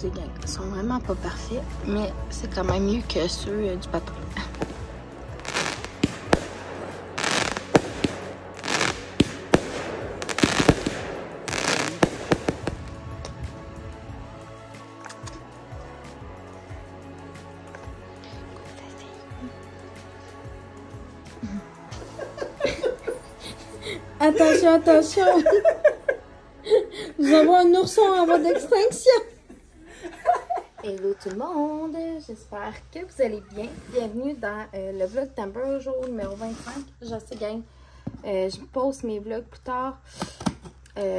excusez gang, ils sont vraiment pas parfaits, mais c'est quand même mieux que ceux du bateau. Attention, attention! Nous avons un ourson en voie d'extinction! Hello tout le monde! J'espère que vous allez bien. Bienvenue dans le vlog Timber, jour numéro 25. Je sais gang, je pose mes vlogs plus tard. C'est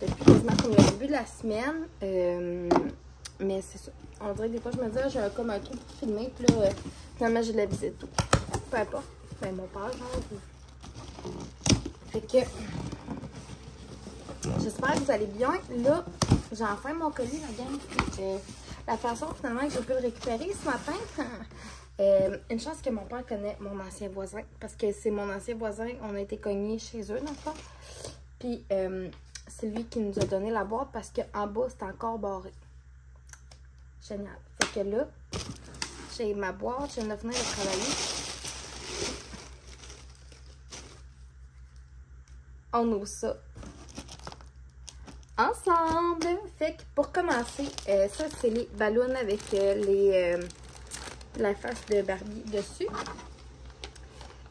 depuis quasiment comme le début de la semaine. Mais c'est ça. On dirait que des fois je me dis, j'ai comme un truc pour filmer, puis là, finalement j'ai de la visite tout. Peu importe. Ben mon père, genre. Fait que j'espère que vous allez bien. Là, j'ai enfin mon colis, la gang. La façon finalement que j'ai pu le récupérer ce matin. Une chance que mon père connaît mon ancien voisin. Parce que c'est mon ancien voisin. On a été cognés chez eux dans le fond. Puis c'est lui qui nous a donné la boîte parce qu'en bas, c'est encore barré. Génial. Fait que là, j'ai ma boîte. Je viens de venir de travailler. On ouvre ça ensemble. Fait que pour commencer, ça c'est les ballons avec la face de Barbie dessus.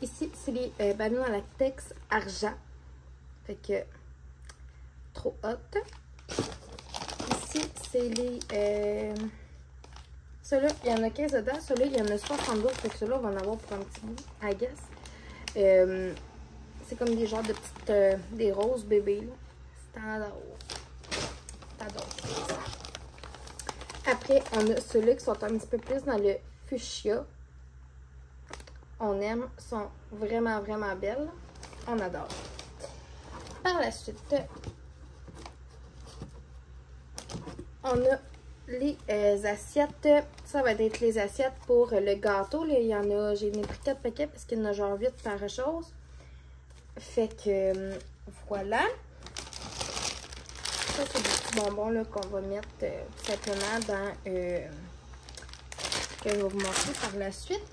Ici, c'est les ballons à latex argent. Fait que trop hot. Ici, c'est les ceux-là, il y en a 15 dedans. Ceux-là, il y en a 72. Fait que ceux-là, on va en avoir pour un petit bout, I guess. C'est comme des genres de petites, des roses bébés, là. C'est adore. Après, on a ceux-là qui sont un petit peu plus dans le fuchsia. On aime, sont vraiment, vraiment belles. On adore. Par la suite, on a les assiettes. Ça va être les assiettes pour le gâteau. Là, il y en a, j'ai pris 4 paquets parce qu'il y en a genre 8 par chose. Fait que voilà. Ça, c'est des petits bonbons là qu'on va mettre tout simplement dans que je vais vous montrer par la suite.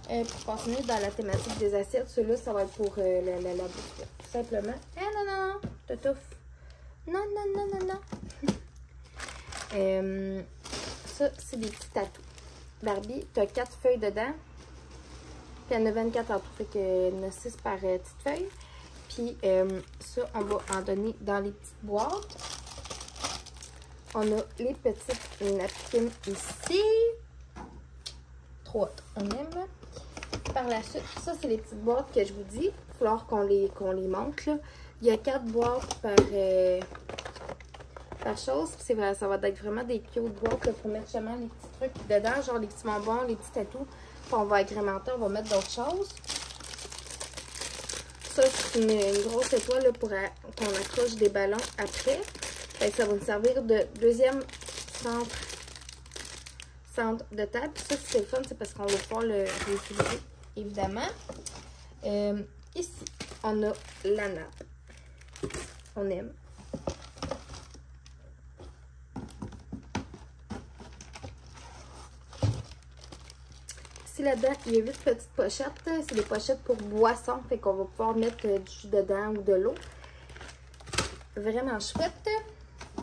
Pour continuer dans la thématique des assiettes, ceux-là, ça va être pour la bouffe. Tout simplement. Eh non, non, non, t'étouffe. Non, non, non, non, non. Ça, c'est des petits tatous. Barbie, tu as 4 feuilles dedans. Puis il y en a 24 en tout, fait qu'il y en a 6 par petite feuille. Puis ça, on va en donner dans les petites boîtes. On a les petites napkins ici. Trop hot, on aime. Par la suite, ça c'est les petites boîtes que je vous dis. Il va falloir qu'on les monte là. Il y a 4 boîtes par chose. C'est vrai, ça va être vraiment des cute boîtes là, pour mettre justement les petits trucs dedans, genre les petits bonbons, les petits tatous. Puis on va agrémenter, on va mettre d'autres choses. Ça, c'est une grosse étoile là, pour qu'on accroche des ballons après. Fait que ça va nous servir de deuxième centre de table. Puis ça, c'est le fun, c'est parce qu'on va pouvoir le réutiliser, évidemment. Ici, on a la nappe. On aime. Là-dedans, il y a 8 petites pochettes. C'est des pochettes pour boissons. Fait qu'on va pouvoir mettre du jus dedans ou de l'eau. Vraiment chouette.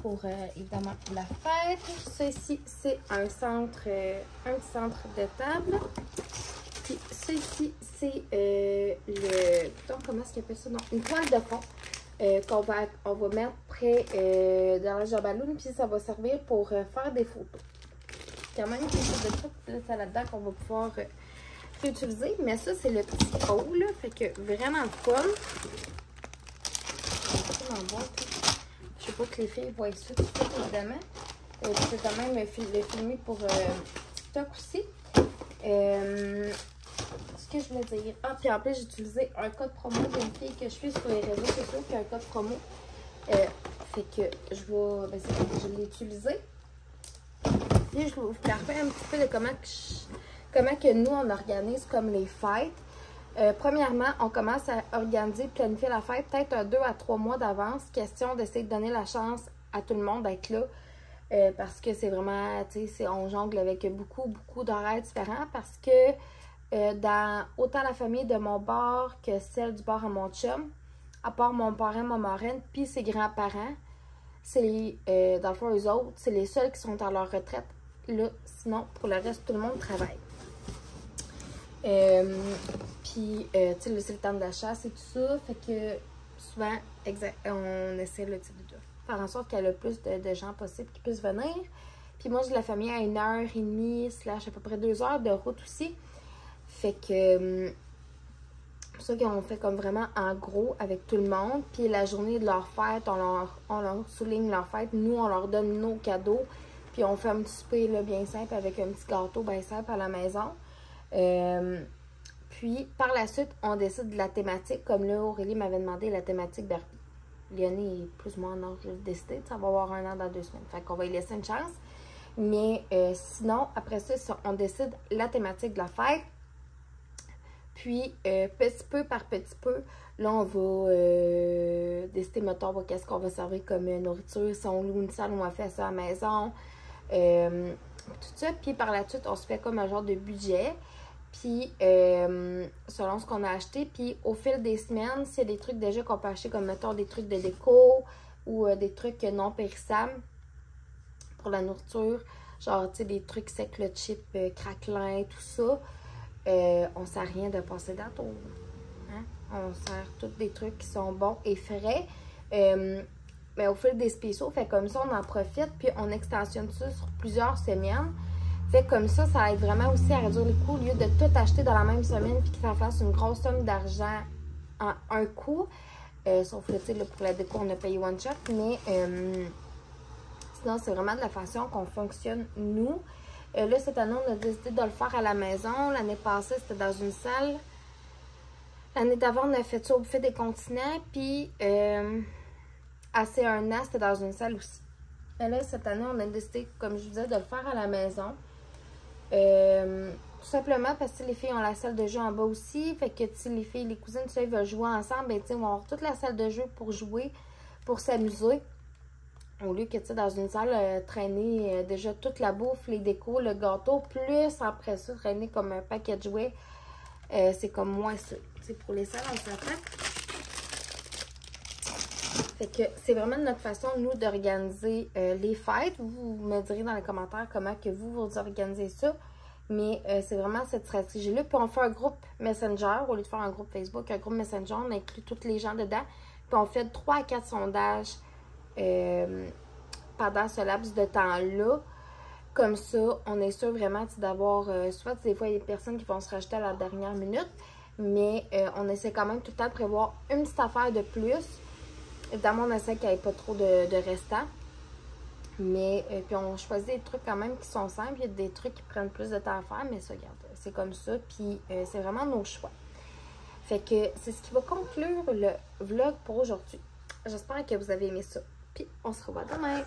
Pour évidemment la fête. Ça ici, c'est un petit centre de table. Puis ça ici, c'est comment est-ce qu'il appelle ça? Non, une toile de fond. On va mettre près dans le jambaloon. Puis ça va servir pour faire des photos. Quand même quelque chose de tout là-dedans qu'on va pouvoir réutiliser. Mais ça, c'est le petit haut, là. Fait que vraiment le fun. Je sais pas que les filles voient ça tout de suite, évidemment. Je peux quand même le filmer pour TikTok aussi. Ce que je voulais dire. Ah, puis en plus, j'ai utilisé un code promo d'une fille que je suis sur les réseaux sociaux qui a un code promo. Fait que je l'ai utilisé. Je vais vous faire un petit peu de comment que nous, on organise comme les fêtes. Premièrement, on commence à organiser, planifier la fête peut-être 2 à 3 mois d'avance. Question d'essayer de donner la chance à tout le monde d'être là. Parce que c'est vraiment, tu sais, on jongle avec beaucoup d'horaires différents. Parce que dans autant la famille de mon bord que celle du bord à mon chum, à part mon parrain, ma marraine, puis ses grands-parents, c'est dans le fond, eux autres, c'est les seuls qui sont à leur retraite. Là, sinon, pour le reste, tout le monde travaille. Puis, tu sais, là, c'est le temps de la chasse et tout ça. Fait que souvent, on essaie de faire en sorte qu'il y ait le plus de gens possible qui puissent venir. Puis moi, j'ai de la famille à 1h30 / à peu près 2 heures de route aussi. Fait que c'est pour ça qu'on fait comme vraiment en gros avec tout le monde. Puis la journée de leur fête, on leur souligne leur fête. Nous, on leur donne nos cadeaux. Puis on fait un petit souper là, bien simple avec un petit gâteau bien simple à la maison. Puis par la suite, on décide de la thématique. Comme là, Aurélie m'avait demandé la thématique Barbie. Léonie est plus ou moins en âge de décider. Ça va avoir 1 an dans 2 semaines. Fait qu'on va lui laisser une chance. Mais sinon, après ça, on décide la thématique de la fête. Puis, petit peu par petit peu, là, on va décider, mettons, qu'est-ce qu'on va servir comme nourriture. Si on loue une salle, on va faire ça à la maison. Tout ça. Puis, par la suite, on se fait comme un genre de budget. Puis, selon ce qu'on a acheté. Puis, au fil des semaines, s'il y a des trucs déjà qu'on peut acheter, comme, mettons, des trucs de déco ou des trucs non périssables pour la nourriture. Genre, tu sais, des trucs secs, le chip, craquelin, tout ça. On ne sert rien de passer date. Hein? On sert tous des trucs qui sont bons et frais. Mais au fil des spéciaux, fait comme ça, on en profite. Puis on extensionne ça sur plusieurs semaines. Fait comme ça aide vraiment aussi à réduire les coûts. Au lieu de tout acheter dans la même semaine puis que ça fasse une grosse somme d'argent en un coup. Sauf que, tu sais, pour la déco, on a payé one shot. Mais sinon, c'est vraiment de la façon qu'on fonctionne, nous. Là, cette année, on a décidé de le faire à la maison. L'année passée, c'était dans une salle. L'année d'avant, on a fait ça au buffet des continents. Puis, à C1A, c'était dans une salle aussi. Et là, cette année, on a décidé, comme je vous disais, de le faire à la maison. Tout simplement parce que les filles ont la salle de jeu en bas aussi. Fait que si les filles, les cousines, ils veulent jouer ensemble, ben, ils vont avoir toute la salle de jeu pour jouer, pour s'amuser. Au lieu que, tu sais, dans une salle, traîner déjà toute la bouffe, les décos, le gâteau, plus après ça, traîner comme un paquet de jouets, c'est comme moins ça. C'est pour les salles, on s'entend. Fait que c'est vraiment notre façon, nous, d'organiser les fêtes. Vous me direz dans les commentaires comment que vous organisez ça. Mais c'est vraiment cette stratégie-là. Puis on fait un groupe Messenger, au lieu de faire un groupe Facebook, un groupe Messenger, on inclut tous les gens dedans. Puis on fait 3 à 4 sondages pendant ce laps de temps-là. Comme ça, on est sûr vraiment d'avoir, soit des fois il y a des personnes qui vont se rajouter à la dernière minute, mais on essaie quand même tout le temps de prévoir une petite affaire de plus. Évidemment, on essaie qu'il n'y ait pas trop de restants. Mais puis on choisit des trucs quand même qui sont simples. Il y a des trucs qui prennent plus de temps à faire, mais ça, regarde, c'est comme ça. Puis c'est vraiment nos choix. Fait que c'est ce qui va conclure le vlog pour aujourd'hui. J'espère que vous avez aimé ça. Puis on se revoit demain.